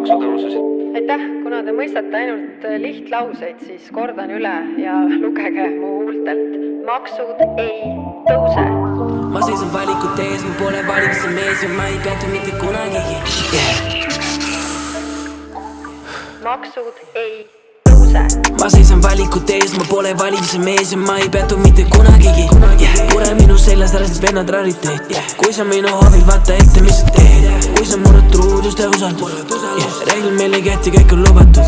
maksutõususid. Aitäh, kuna te mõistate ainult lihtlauseid, siis kordan üle ja lugege mu huultelt. Maksud ei tõuse. Ma seisan valikute ees, ma pole valimise mees ja ma ei peatu mitte kunagigi. Maksud ei tõuse. Ma seisan valikute ees, ma pole valimise mees ja ma ei peatu mitte kunagigi. Kure minu seljas, ära siis vennad rariteet. Kui sa minu hoovid, vaata ette, mis sa teed. Kui sa murrad truudust ja usaldus. Reeglid meil ei kehti, kõik on lubatud.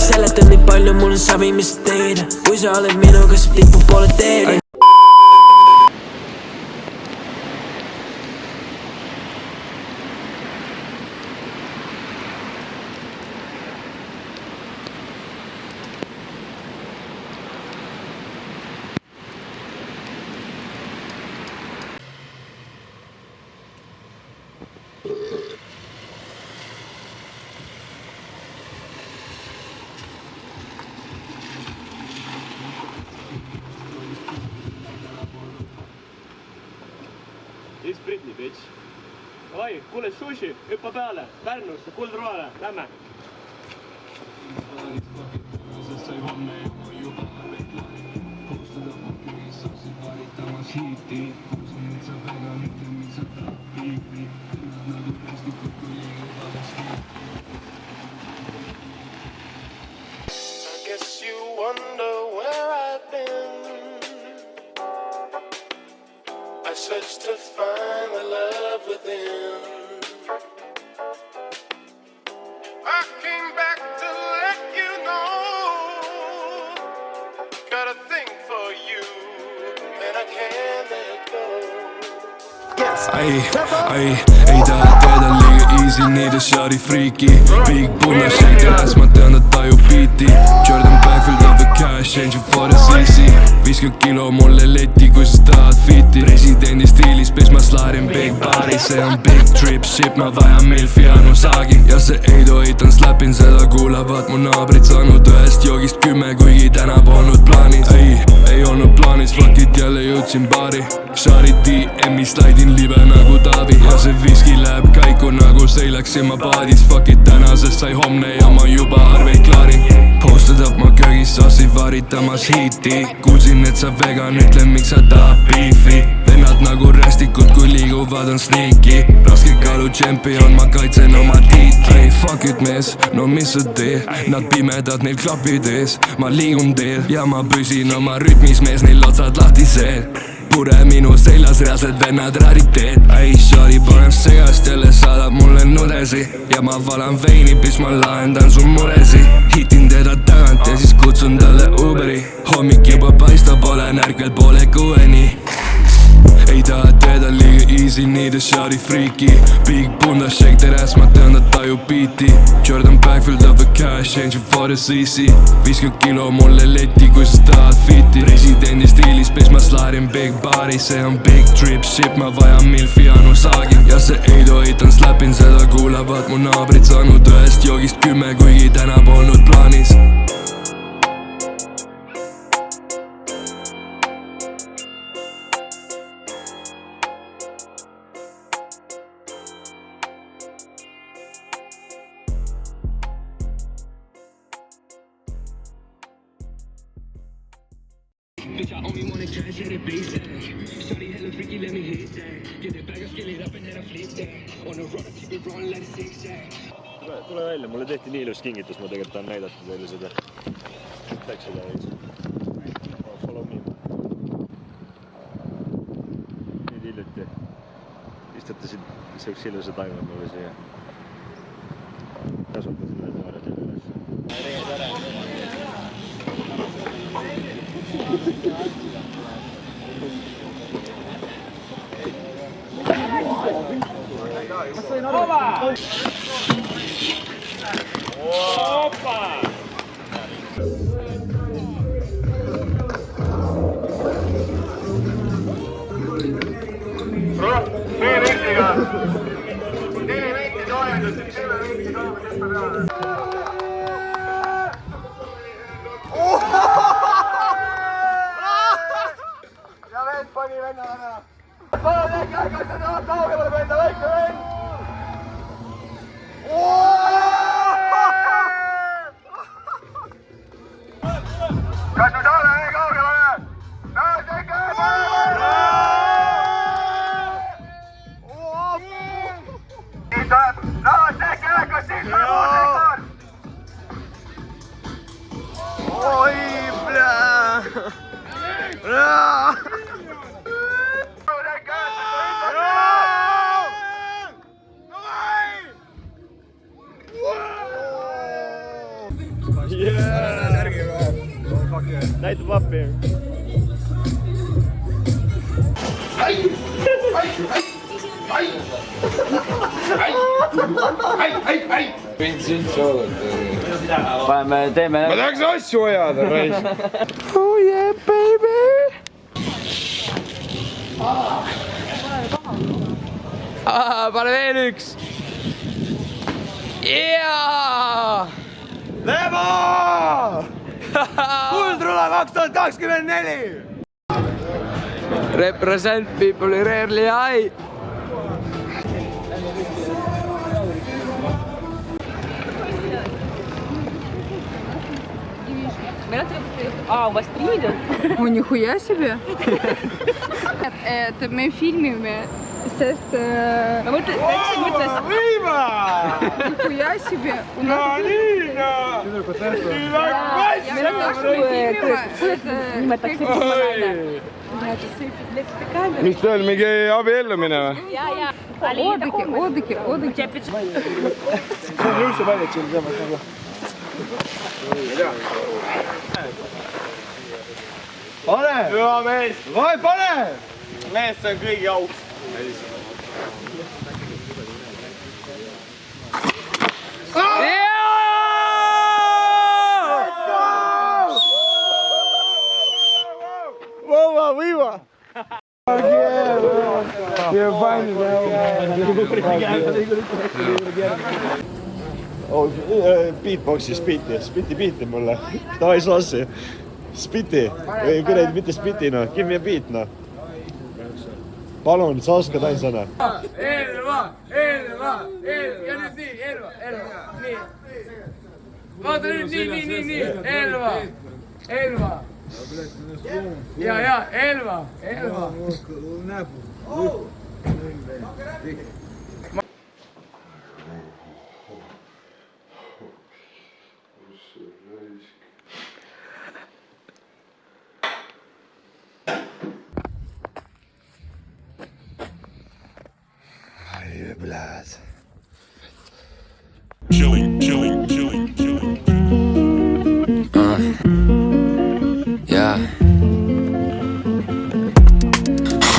Seletad nii palju, mul on savi, mis sa teed. Kui sa oled minuga, sa tipud poole teed. It's Britney, bitch. Oi, kuule sushi, hüppa peale, Pärnusse, Kuldroale, lähme. I guess you wonder where I've been. I searched to find the love within. I came back to let you know. Got a thing for you, and I can't let go. Ei taha teada liiga easy, niitä shawty freaky. Big punna shake ass, ma tean, et taju beati. Jordan Backfield of the cash, change it for the CC. 50 kilo mulle leti, kui sa tahad fiti. Presidendi stiilis, pis ma slaarin big body. See on big trip ship, ma vajan milfi anu saagi. Ja see ei tohitan slapin, seda kuulavad mu naabrid. Saanud ühest joogist 10, kuigi täna polnud plaanis. Ei olnud plaanis, fuck it, jälle jõudsin baari. Shari DM-i slaidin libe nagu Taavi. Ja see viski läheb kaiku nagu seilaksin ma paadis. Fuck it, tänasest sai homne ja ma juba arveid klaarin. Posted up ma köögis sassi varitamas hiiti. Kuulsin, et sa vegan, ütle miks sa tahad beefi. Vennad nagu rästikud, kui liiguvad on sneaky. Raske kaalu tšempion, ma kaitsen oma tiitli. Fuck it mees, no mis sa teed? Nad pimedad, neil klapid ees. Ma liigun teel ja ma püsin oma rütmis mees, neil otsad lahtised. Pure minu seljas, reaalsed vennad rariteet. Ei, shawty paneb segast, jälle saadab mulle nudesi. Ja ma valan veini, pis ma lahendan su muresi. Hitin teda tagant ja siis kutsun talle Uberi. Hommik juba paistab, olen ärkvel poole 6-ni. Ei taha teada liiga easy, niitä shawty freaky. Big punna shake that ass, ma tean, et taju beati. Jordan Backfield of the cash, change it for the CC. 50 kilo mulle leti, kui sa tahad fiti. Presidendi stiilis, pis ma slaarin big body. See on big trip ship, ma vajan milfi anu saagi. Ja see ei tohitan slapin, seda kuulavad mu naabrid. Saanud ühest joogist 10, kuigi täna polnud plaanis. Bitch, I only wanna cash at a basic. Shawty hella freaky, let me hit that. Get it back, I scale it up and then I flip that. On the road, keep it rolling like a zigzag. Tule välja, mulle tehti nii ilus kingitus, ma tegelikult tahan näidata teile seda. Läks seda veits. Follow me. Nüüd hiljuti istutasid siuks ilusa taimad mulle siia. Kasutasin need noored jälle üles. Opa! Ja vend pani venna ära. Palun äkki ärgata kaugemale venda, väike vend! näitab appi. Teeme... Ma tahaks asju ajada, reis. Oh yeah, baby! Pane veel üks! Yeah! Lebo! Kuldrula 2024! Represent people rarely high! у вас 3 идет? О, нихуя себе! Это мы фильмime, sest Нихуя себе! У нас Mis see oli, mingi abiellumine või? Oodake. Jõusse paljad siin samas nagu. Pane! Hüva mees! Vai, pane! Mees, see on kõigi auks. Viva! You're fine Beatboxi spiti mulle. Davai slassi. Spiti. Või kuradi, mitte spiti, noh. Give me a beat, noh. Palun, sa oskad ainsana. Elva! Ja nüüd nii, Elva, nii. Vaata nüüd nii, Elva. Ja, Elva. Chilling. Yeah.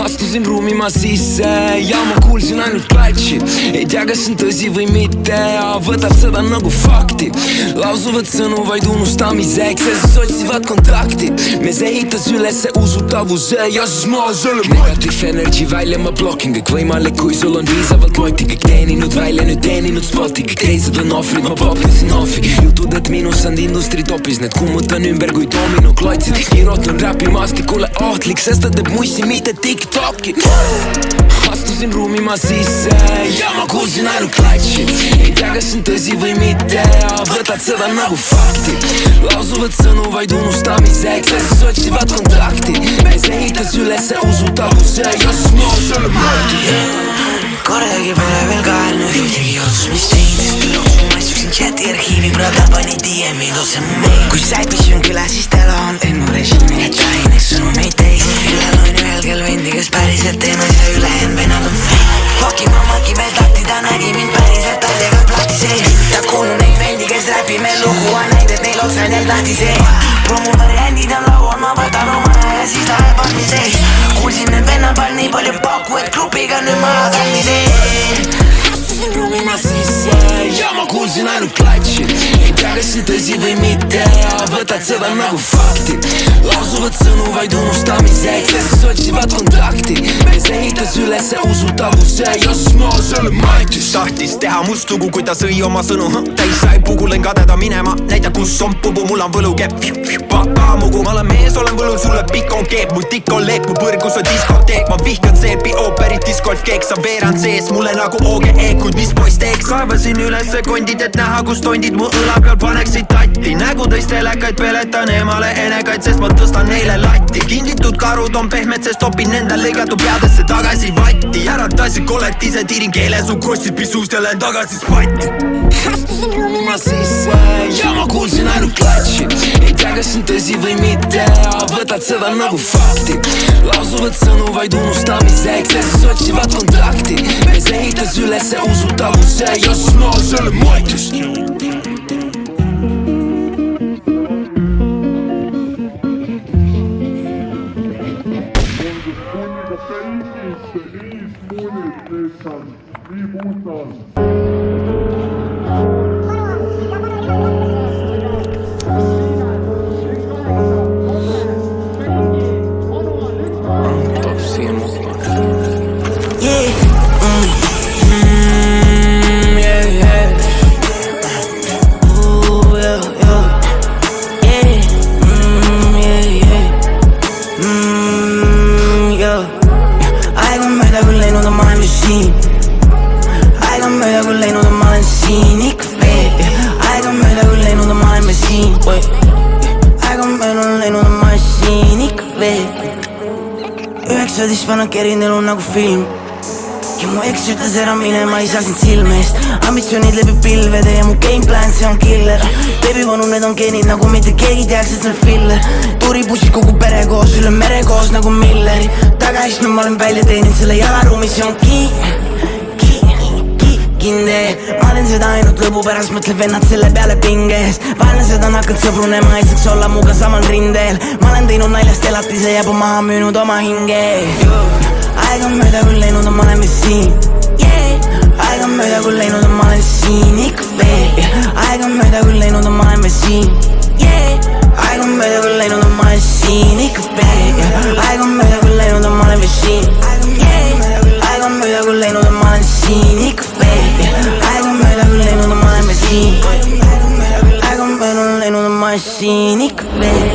Astusin ruumi ma sisse ja ma kuulsin ainult klatši. Ei tea, kas on tõsi või mitte, võtad seda nagu fakti. Lausuvad sõnu vaid unustamiseks ja siis otsivad kontakti. Mees ehitas üles usutavuse ja siis ma selle negative energy välja ma blokin. Kõik võimalik, kui sul on viisavalt moti. Kõik teeninud välja, nüüd teeninud spoti. Kõik teised on ohvrid, ma poplisin ohvi. Jutud, et minus on industri topis. Need kummutan ümber kui domino klotsid. Kirotun räpimaastikule ohtlik, sest ta teeb mussi, mitte TikToki. Astusin ruumi ma sisse ja ma kuulsin ainult klatši. Ei tea, kas on tõsi või mitte, võtad seda nagu fakti. Lausuvad sõnu vaid unustamiseks ja siis otsivad kontakti. Mees ehitas ülesse usutavuse ja siis ma selle mõtti. Kordagi pole veel kaelnud ühtegi otsus, mis teinud. Lõppu ma istuksin chati arhiivi, brada pani DM-id otse mu meil. Kui säpis on küla, siis tela on lennu režiimi. Et laineks sõnumeid teis. Üle loin ühel kell vendi, kes päriselt teenas ja ülejäänud vennad on fake. Fuck ma maki veel takti, ta nägi mind päriselt täiega plati sees. Ta kuulnud neid vendi, kes räpime lugu, näid, et neil otsa need lahti sees. Promu variandid on laual, ma võtan oma ja siis läheb andmi sees. Kuulsin need vennad pall nii palju paku, et grupiga nüüd ma tanni sees. Astusin ruumi ma sisse ja ma kuulsin ainult klatši. Ei tea, kas see tõsi või mitte, võtad seda nagu fakti. Lausuvad sõnu vaid unustamiseks ja siis otsivad kontakti. Mees ehitas ülesse usutavuse ja siis ma selle maitis. Tahtis teha must lugu, kui ta sõi oma sõnu. Täis sai pugu, lõin kadeda minema. Näida, kus on pubu, mul on võlukepp. Paka mugu, ma olen mees, olen võlul, sulle pikk on keep. Mu tikk on leek, mu põrgus on diskoteek. Ma vihkan seepi, ooperit, discgolf, keeks on veerand sees. Mulle nagu OGE, kuid mis poiss teeks? Kaevasin ülesse kondid, et näha, kus tondid mu õla peal paneksid tatti. Nägu tõis telekaid, peletan eemale enekaid, sest ma tõstan neile latti. Kingitud karud on pehmed, sest topin nende lõigatud peadesse tagasi vatti. Äratasin kollektiivse tiirin keele su kostid pisuust ja lähen tagasi spatti. Astusin ruumi ma sisse ja ma kuulsin ainult klatši. Ei tea, kas on tõsi või mitte, võtad seda nagu fakti. Lausuvad sõnu vaid unustamiseks ja siis otsivad kontakti. Mees ehitas ülesse usutavuse ja siis ma selle maitis. asjad, siis panen kerin elu nagu film. Ja mu eks ütles ära mine, ma ei saa sind silme eest. Ambitsioonid läbi pilvede ja mu gameplan, see on killer. Baby vanu, need on geenid nagu mitte keegi teaks, et see on filler. Tuuribussid kogu pere koos, üle mere koos nagu Milleri. Tagaistme ma olen välja teeninud selle jalaruumi, see on kinde. Ma teen seda ainult lõbu pärast, mõtleb vennad selle peale pinges. Vaenlased on hakanud sõbrunema, ei saaks olla muga samal rindel. Ma olen teinud naljast elatise ja puu maha müünud oma hinge. Aeg on mööda küll läinud, ma olen veel siin. Aeg on mööda küll läinud, ma olen siin ikka veel. Aeg on mööda küll läinud, ma olen veel siin. Aeg on mööda küll läinud, ma olen siin ikka veel. Aeg on mööda küll läinud, ma olen veel siin. Aeg on mööda küll läinud, ma olen siin ikka veel. Aeg on mööda küll läinud, ma olen veel siin. Aeg on mööda läinud, ma olen siin ikka veel.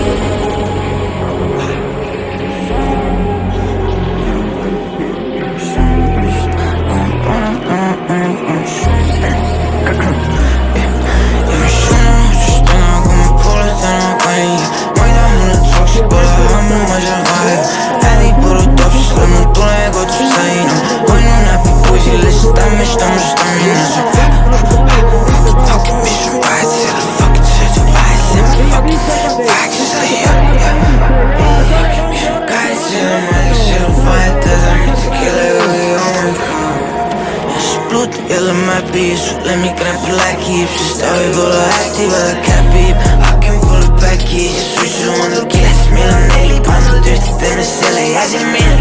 Jälle mäpib, lemmikrämp läkib, sest ta võib olla active, aga käpib. Haken pole back'i, suitsu on tal kiles, meil on 4 pandud ühtid enne selle jäsi mine.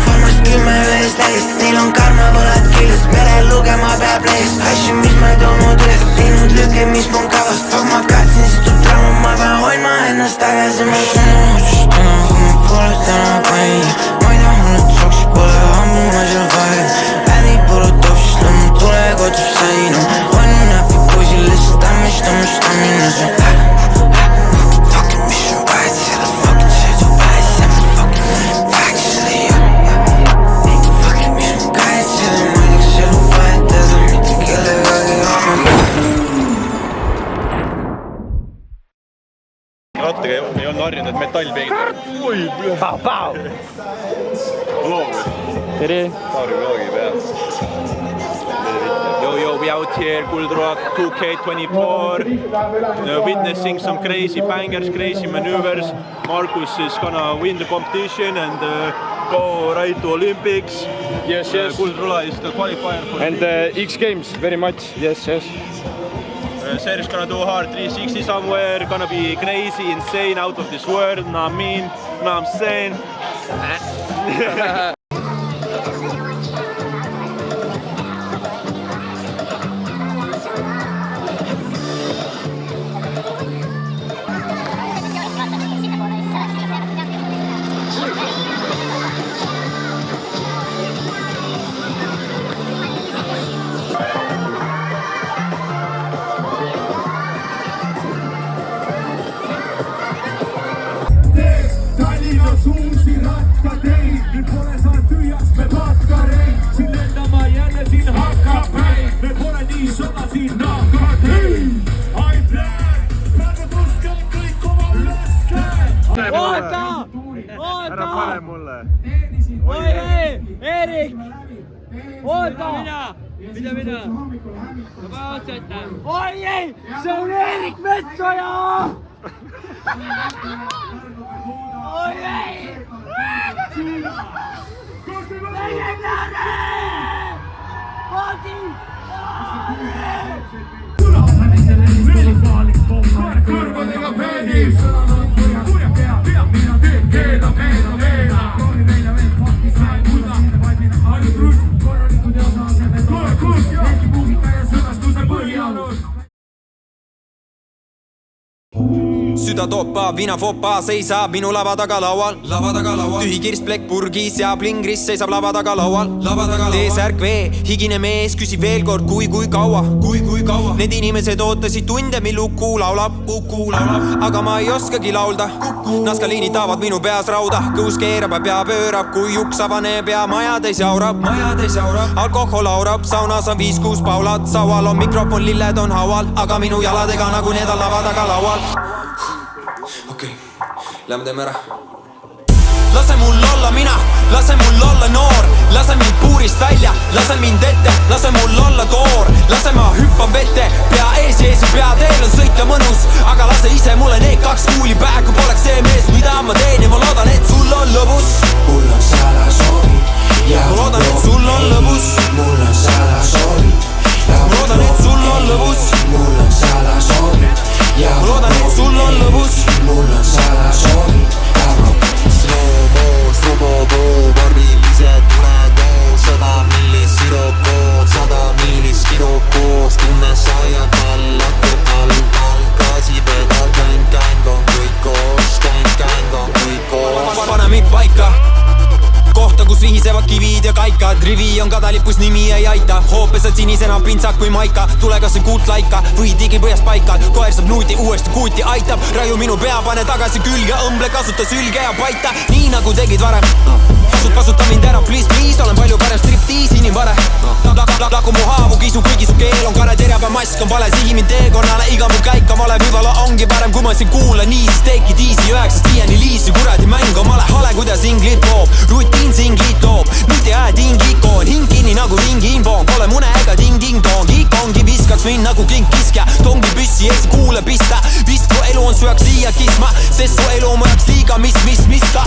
Formast 10 ühes täis, neil on karnavalad küljes, mere lugema peab leis. Asju, mis ma ei toonud üles, teinud lüke, mis mul kavas. Fuck ma katsin, siis tuu trauma, ma pean hoidma ennast tagasi. Ma sõnu otsust täna, kui ma pole täna panin. Ma ei taha nüüd soks, pole ammu ma seal vahel. Ädi pole topsis, lõmmu tule kodus sain. On näpi poisile, stamina see. Fucking mis on vahet, selle fucking sõidu vahet, selle fucking väheks selle jah. Fucking mis on kahet, selle ma ei teaks elu vahetada, mitte kellegagi oma. Rattaga ei olnud harjunud, et metall peegeldab. Oi, pau! Loog. Tere! Tauri vlogi peal. Yo, we out here, Kuld Rock 2K24, witnessing some crazy bangers, crazy maneuvers. Markus is gonna win the competition and go right to Olympics. Yes. Kuld Rock is the qualifier for And X Games, very much, yes. Serge gonna do hard 360 somewhere, gonna be crazy, insane, out of this world, know what I mean, know what I'm saying. Ära pane mulle. Oi ei, Erik! Oota! Mida? Ma pean otseta. Oi ei, see on Erik Metsoja! Oi ei! Legendaarne! Koodi! Kõrvadega peenis Kurja pea, mina teen keeda, meena Pakki sain muda, ainult rust Korralikud ja osasemel korkus Eesti muusika ja sõnastuse põhialus Süda toppa, vina fopa, seisab minu lava taga laual Tühi kirstplekk purgis ja plingris seisab lava taga laual T-särk vee, higine mees küsib veel kord kui kaua Need inimesed ootasid tunde, mil Uku laulab Aga ma ei oskagi laulda Naskaliinid taavad minu peas rauda Kõus keerab ja pea pöörab Kui juks avaneb ja maja täis jaurab Alkohol aurab, saunas on 5-6 paulat Saual on mikrofon, lilled on haual Aga minu jaladega nagu need on lava taga laual Okei, lähme teeme ära Lase mul olla mina lase mul olla noor, lase mind puurist välja, lase mind ette, lase mul olla toor, lase ma hüppan vette, pea ees ja peateel on sõita mõnus, aga lase ise mulle need 2 kuuli pähe, kui poleks see mees, mida ma teen ja ma loodan, et sul on lõbus. Mul on salasoovi ja ma loodan, et sul on lõbus. Mul on salasoovi ja ma loodan, et sul on lõbus. Mul on salasoovi ja ma loodan, et sul on lõbus. Mul on salasoovi ja ma slow-mo, värvilised tulekoos 100 millis sirokood, 100 millis kirokoos, tunne sajad all, gaasipedal, käng on kõik koos, käng on kõik koos. Pane mind paika kohta, kus vihisevad kivid ja kaikad, rivi on kadalipus, nimi ei aita, hoopesad sinisena pintsak kui maika, tule kas see kuut laika või digipõhjas paika, koer saab nuuti uuesti kuuti aitab, raju minu pea, pane tagasi külge, õmble, kasuta sülge ja paita, nii nagu tegid varem. Kasuta mind ära, please, olen palju parem striptiis, inimvare. Laku mu haavu, kisu, kuigi su keel on kare, terjab ja mask on vale, sihi mind teekonnale, iga mu käik on vale, võivala ongi parem, kui ma siin kuulan, nii siis teeki tiisi 9-5 liisi, kuradi mäng on male, hale kuidas inglid toob, rutiin singlit toob, nüüd ja tingikoon, hing kinni nagu ringi infoon, pole mune ega ting-ting-toon, kikongi viskaks mind nagu king-kiskja, tongi püssi ees kuule pista, vist su elu on sööks liia kisma, sest su elu on mõjaks liiga mis ka.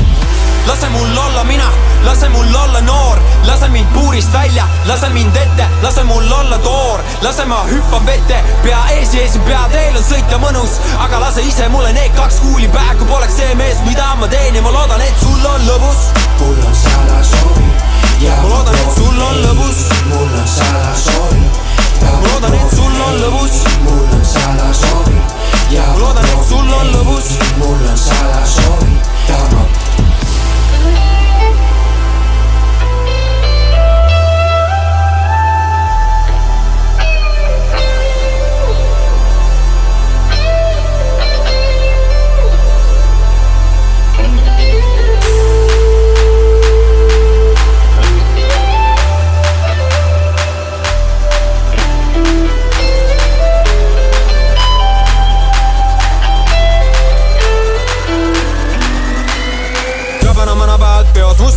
Lase mul olla mina, lase mul olla noor, lase mind puurist välja, lase mind ette, lase mul olla toor, lase ma hüppan vette, pea ees ja peateel on sõita mõnus, aga lase ise mulle need 2 kuuli pähe, kui poleks see mees, mida ma teen ja ma loodan, et sul on lõbus. Mul on salasoovi ja ma loodan, et sul on lõbus. Mul on salasoovi ja ma loodan, et sul on lõbus. Mul on salasoovi ja ma loodan, et sul on lõbus. Mul on salasoovi ja ma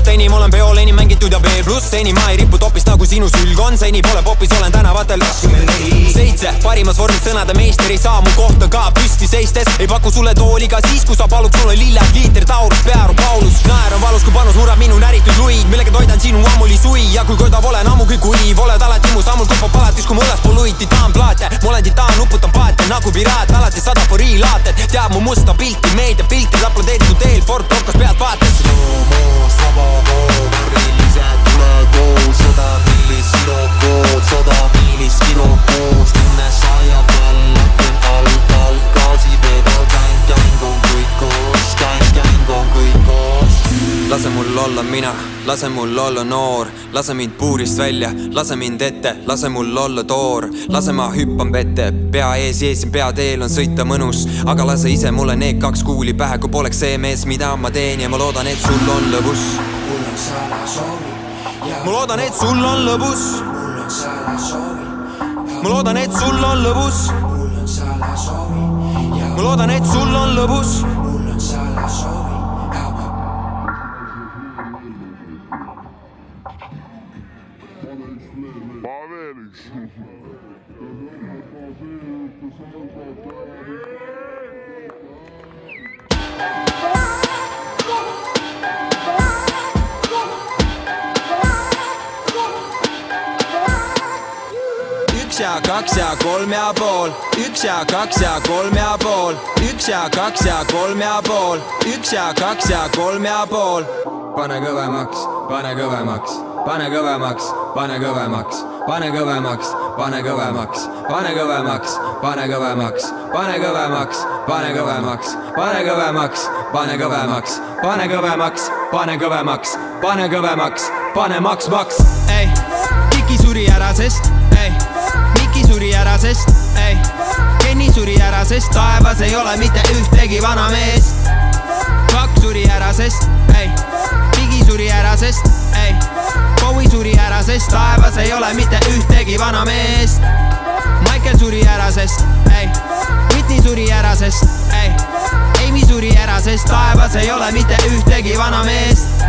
Seni ma olen peol enim mängitud ja veel pluss seni ma ei ripu topis nagu sinu sülg on, seni pole popis, olen tänavatel 7 parimas vormis sõnade meister ei saa mu kohta ka püsti seistes, ei paku sulle tooli ka siis, kui sa palud sulle lilled liiter Taurus, pearu Paulus, naer on valus, kui panus murrab minu näritud luid, millega toidan sinu ammuli sui ja kui koidab olen ammugi kuiv, oled alati mu sammul kopab alatis, kui mullas poluid titaan plaate, ma olen titaan, nuputan paate nagu piraat, alati 100 forilaated, teab mu musta pilti, meediapilti, aplodeeritud teel, Ford Rockas pealt vaates. Värvilised tulekoos 100 millis sirokood, 100 millis kirokoos, tunne sajab all, gaasipedal, käng on kõik koos, käng on kõik koos. Lase mul olla mina, lase mul olla noor, lase mind puurist välja, lase mind ette, lase mul olla toor, lase ma hüppan vette, pea ees ja peateel on sõita mõnus, aga lase ise mulle need 2 kuuli pähe, kui poleks see mees, mida ma teen ja ma loodan, et sul on lõbus. Mul on salasoovi ja ma loodan, et sul on lõbus. Mul on salasoovi ma loodan, et sul on lõbus. Mul on salasoovi ja ma loodan, et sul on lõbus. Mul on salasoovi ja ma veel üks. Üks ja 2 ja 3 ja pool, 1 ja 2 ja 3 ja pool, 1 ja 2 ja 3 ja pool, 1 ja 2 ja 3 ja pool. Pane kõvemaks, pane kõvemaks, pane kõvemaks, pane kõvemaks, pane kõvemaks, pane kõvemaks, pane kõvemaks, pane kõvemaks, pane kõvemaks, pane kõvemaks, pane kõvemaks, pane kõvemaks, pane kõvemaks, pane kõvemaks, pane kõvemaks, pane maks, ei, Kiki suri ära, sest, ei, Miki suri ära, sest, ei, Kenny suri ära, sest taevas ei ole mitte ühtegi vana meest. Kak suri ära, sest, ei, Bigi suri ära, sest, ei, Bowie suri ära, sest taevas ei ole mitte ühtegi vana meest. Michael suri ära, sest, ei, Whitney suri ära, sest, ei, Amy suri ära, sest taevas ei ole mitte ühtegi vana meest.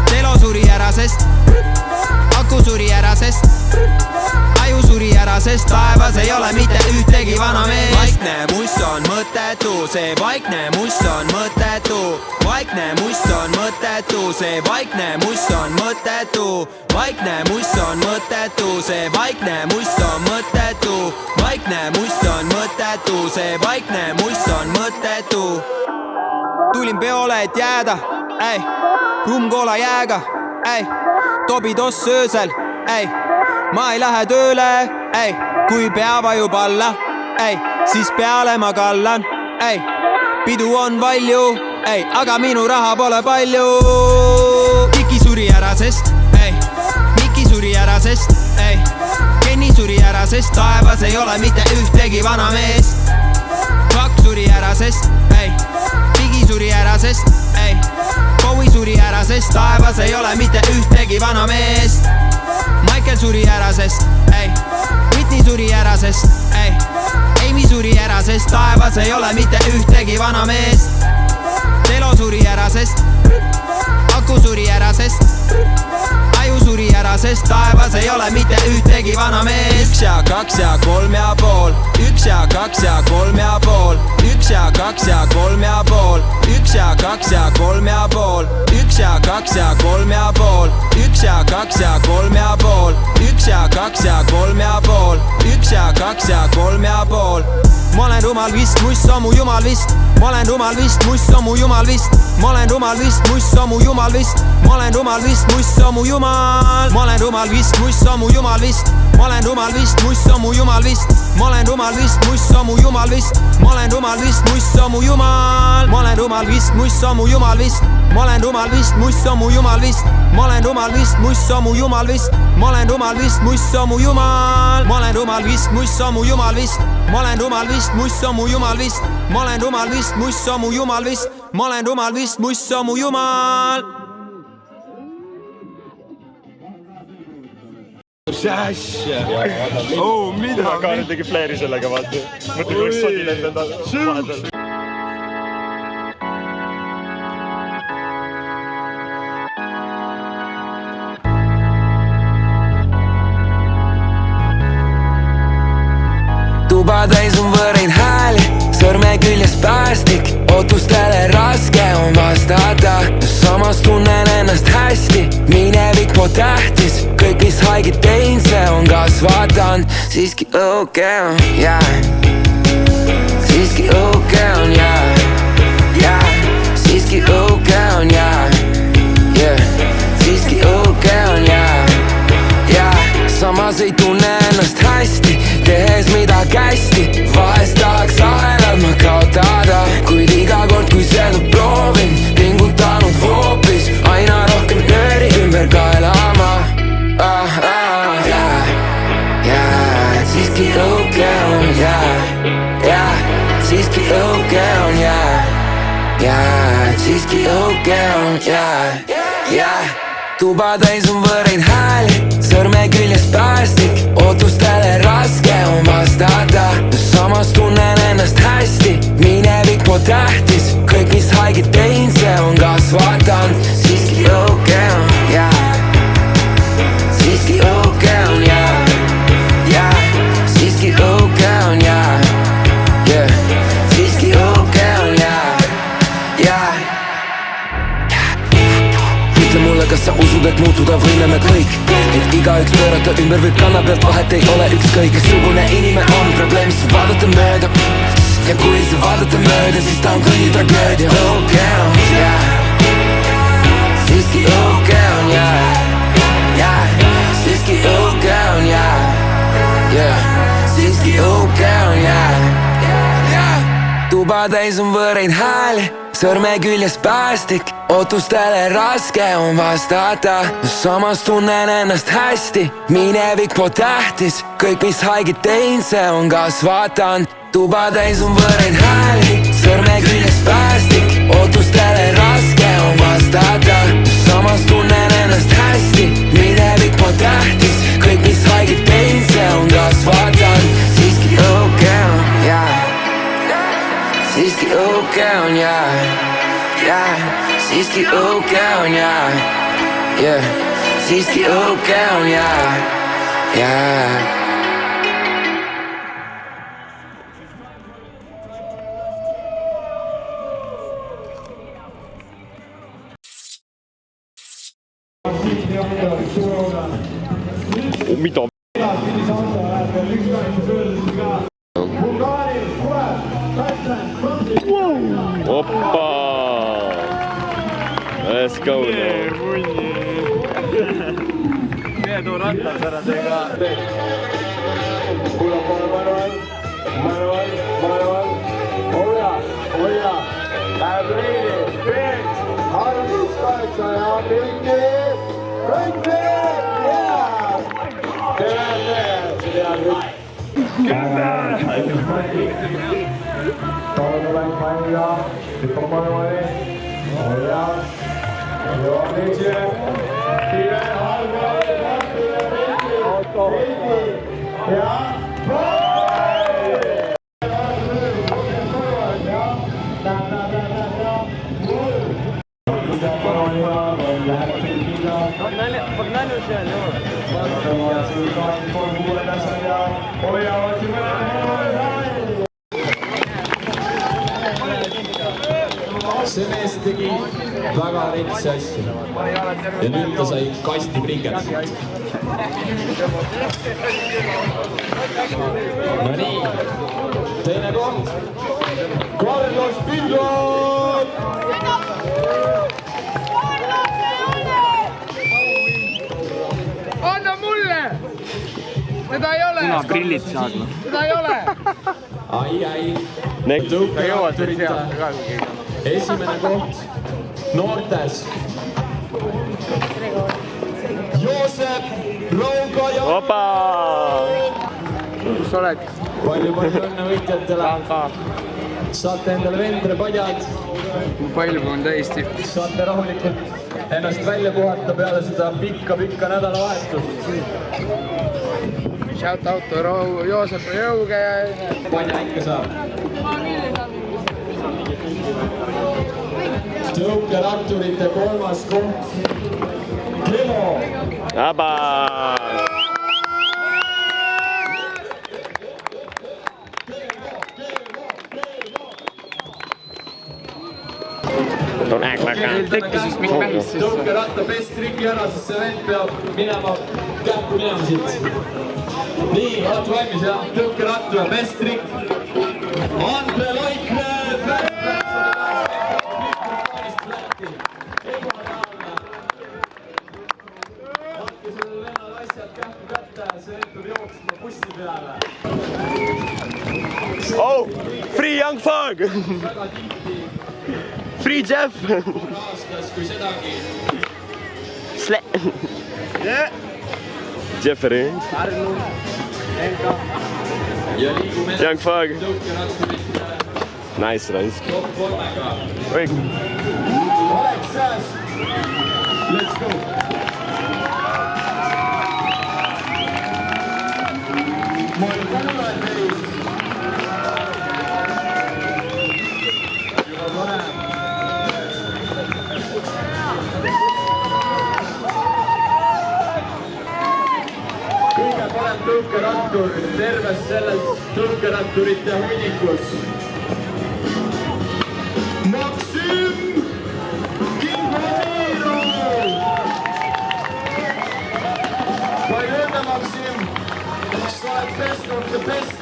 Telo suri ära, sest aku suri ära, sest aju suri ära, sest taevas ei ole mitte ühtegi vana meest. Vaikne muss on mõttetu, see vaikne muss on mõttetu. Vaikne muss on mõttetu, see vaikne muss on mõttetu. Vaikne muss on mõttetu, see vaikne muss on mõttetu. Vaikne muss on mõttetu, see vaikne muss on mõttetu. Tulin peole, et jääda, ei, rummkoola jääga, ei, tobidoss öösel, ei, ma ei lähe tööle, ei, kui pea vajub alla, ei, siis peale ma kallan, ei, pidu on valju, ei, aga minu raha pole palju. Kiki suri ära, sest, ei, Miki suri ära, sest, ei, Kenny suri ära, sest taevas ei ole mitte ühtegi vana meest. Kak suri ära, sest, ei, Bigi suri ära, sest, ei, Bowie suri ära, sest taevas ei ole mitte ühtegi vana meest. Michael suri ära, sest, ei, Whitney suri ära, sest, ei, Amy suri ära, sest taevas ei ole mitte ühtegi vana meest. Telo suri ära, sest aku suri ära, sest aju suri ära, sest taevas ei ole mitte ühtegi vana meest. 1 ja 2 ja 3 ja pool, 1 ja 2 ja 3 ja pool, 1 ja 2 ja 3 ja pool, 1 ja 2 ja 3 ja pool, 1 ja 2 ja 3 ja pool, 1 ja 2 ja 3 ja pool, 1 ja 2 ja 3 ja pool, 1 ja 2 ja 3 ja pool. Ma olen rumal vist, muss on mu jumal vist. Ma olen rumal vist, muss on mu jumal vist. Ma olen rumal vist, muss on mu jumal vist. Ma olen rumal vist, muss on mu jumal. Ma olen rumal vist, muss on mu jumal vist. Ma olen rumal vist, muss on mu jumal vist. Ma olen rumal vist, muss on mu jumal vist. Ma olen rumal vist, muss on mu jumal. Ma olen rumal vist, muss on mu jumal vist. Ma olen rumal vist, muss on mu jumal vist. Ma olen rumal vist, muss on mu jumal vist. Ma olen rumal vist, muss on mu jumal. Ma olen rumal vist, muss on mu jumal vist. Ma olen rumal vist, muss on mu jumal vist. Ma olen rumal vist, muss on mu jumal vist. Ma olen rumal vist, muss on mu jumal. Mis asja? Oh, mida? Ka nüüd tegi fleeri sellega, vaata. Mõtle, kui oleks sodi lendanud vahepeal. Tuba täis on võreid hääli, sõrme küljes päästik, ootustele raske on vastata. Samas tunnen ennast hästi, minevik po tähtis, kõik mis haigid tein, see on kasvatan. Siiski okei on, yeah. Siiski okei on, yeah. Siiski okei on, yeah. Siiski okei on, yeah. Samas ei tunne ennast hästi, tehes midagi hästi. Vahest tahaks ahelad ma kaotada, kuid iga kord kui seda proovin, pingutanud hoopis aina rohkem nööri ümber kaelama. Siiski okei on, siiski okei on, siiski okei on, Tuba täis on võreid hääli, sõrme küljes päästik, ootustele raske on vastata. Samas tunnen ennast hästi, minevik po tähtis, kõik mis haigid tein, see on kasvatan. Siiski okei on, siiski okei on, siiski okei on, siiski okei on, Ütle mulle, kas sa usud, et muutuda võime me kõik, et igaüks pöörata ümber võib kanna pealt, vahet ei ole ükskõik. Sugune inimene on probleem, siis vaadata mööda. Ja kui sa vaadata mööda, siis ta on kõigi tragöödia. Okei on, siiski okei on, siiski okei on, siiski okei on, Tuba täis on võreid hääli, sõrme küljes päästik, ootustele raske on vastata. Samas tunnen ennast hästi, minevik po tähtis, kõik mis haigid tein, see on kasvatan. Tuba täis on võreid hääli, sõrme küljes päästik, ootustele raske on vastata. Samas tunnen ennast hästi, minevik po tähtis, kõik mis haigid tein, see on kasvatan. Siiski okei on, siiski okei on, siiski okei on, yeah. Siiski õhuke on jää. Mida? Oppa! Let's go now. Mine too rattas ära tee ka. Manuel. Hoia. Läheb Reini. Peets. Harmis 8 ja Pinki. See mees tegi väga retsi asju ja nüüd ta sai kasti bringet. No nii, teine koht. Carlos Pillon! Anna mulle! Seda ei ole! Kuna prillid saad? Seda ei ole! Ai. Sa jõuad veel sealt ka kui keegi. Esimene koht noortes. Joosep Rauga. Opa! Kus sa oled? Palju õnne võitjatele. Saate endale vendrapadjad. Palju on täiesti. Saate rahulikult ennast välja puhata peale seda pikka nädalavahetust. Shout out to Joosep Rauga. Padja ikka saab. Tõukeratturite 3. koht. Kemo. Aba! Don't act like that. Tõukeratta best triki ära, sest see vend peab minema käppu minema siit. Nii, olete valmis jah? Tõukerattu ja best trik. Andre Laikne. Oh, free Young Fog! Free Jeff! Jeffrey. Young Fog. Nice, nice. Wait. Let's go. Kõige parem tõukerattur terves selles tõukeratturite hunnikus. Maksim Kingomirov! Palju õnne, Maksim! Sa oled best of the best!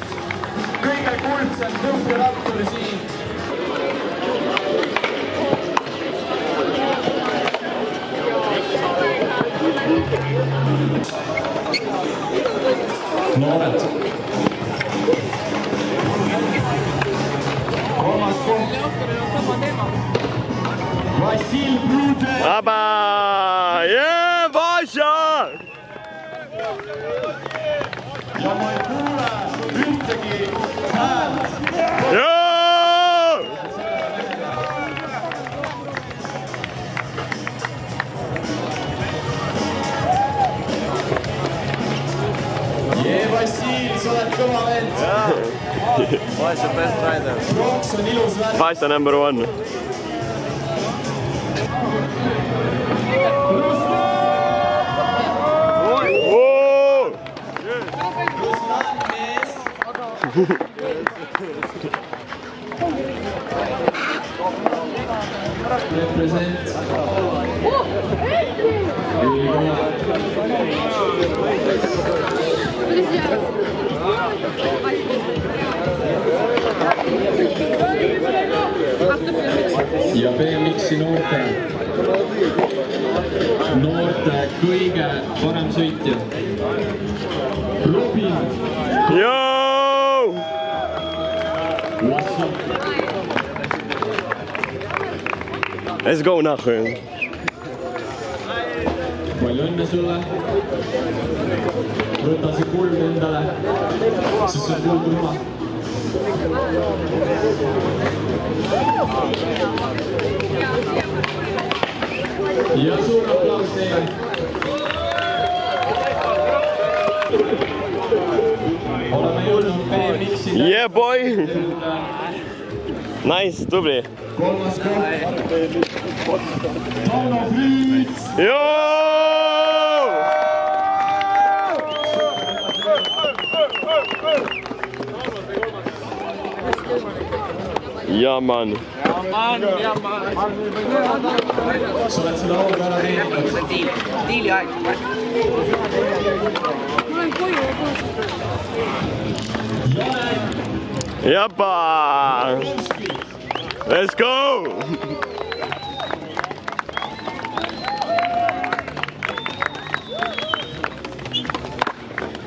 Kõige kuldsem tõukerattur siin! Noored. 3. koht. Vassil Brude. Aba! Yeah, Vasha! Ja ma ei kuule ühtegi häält. Joo! Vassil, sa oled kõva vend. Vasha best rider. Rooks on ilus värk. Vasha number 1. Ruslan! Represent. ja BMX-i noorte kõige parem sõitja. Robin. Joo! Let's go nachher. Palju õnne sulle. Võta see kuld endale, sest see on kuldruma. Ja suur aplaus teile. Oleme jõudnud BMX-i. Yeah boy! Nice, tubli. Kolmas koht. Tauno Friis. Ja man. Sa oled seda auga ära teeninud. Diili aeg. Mul on koju. Japa! Let's go!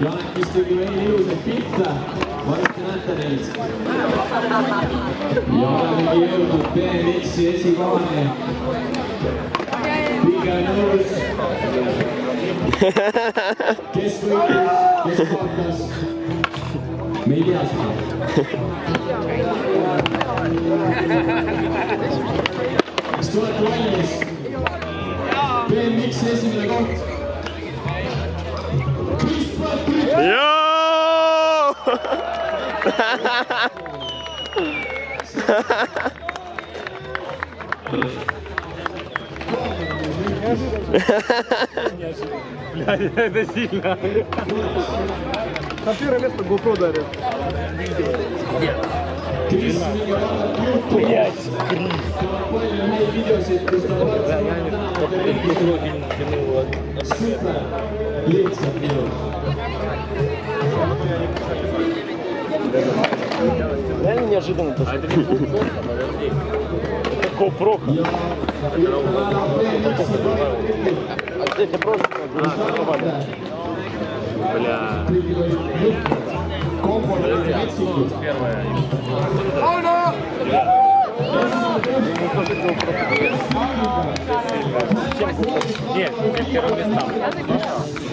Janek vist tegi veel ilusaid pilte. Varsti näete neid. Ja olemegi jõudnud BMX-i esikohani. Pige nõus. Kes võitis, kes kaotas? Me ei tea seda. Kas te olete valmis? BMX-i esimene koht. Блядь, это сильно. На первое место GoPro дарит. Блядь. Реально неожиданно. А это не это GoPro. А здесь просто бля. Нет, первое место.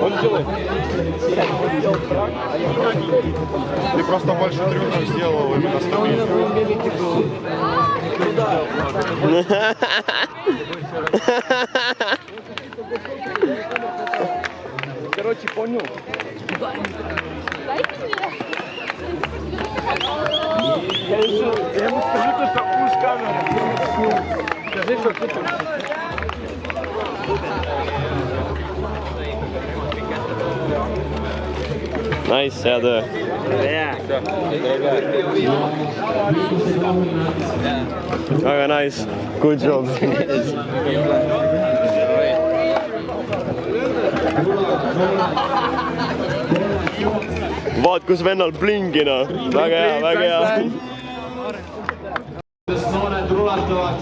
Он делает. Ты просто больше трюков сделал именно с тобой. Короче, понял. Я ему скажу, что уж камера. Скажи, что тут. Nice, yeah, the. Yeah. Väga nice. Good job. Vaat, kus vennal blingina. Väga hea, väga hea. Noored rulatavad.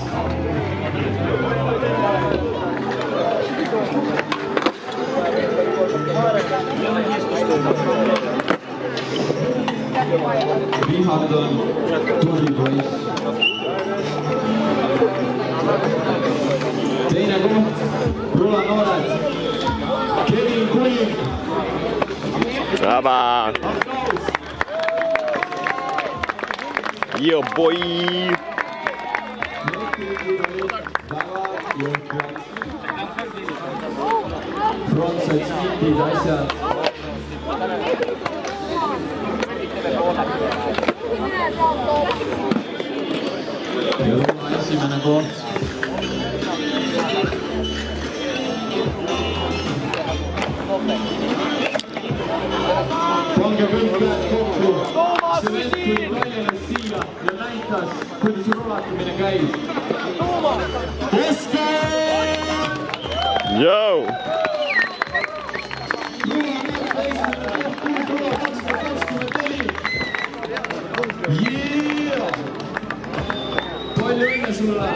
Vihard on tubli poiss. Teine Vaba! Yo, boy! Frontside spindid, asjad. Jõuna esimene koht. Pange kõik käed kokku. See vend tuli väljenes siia ja näitas, kuidas rulatamine käib. Oskar! Yo! Palju õnne sulle!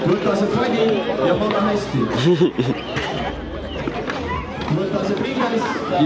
Võta see padi ja maga hästi. Võta see pinges ja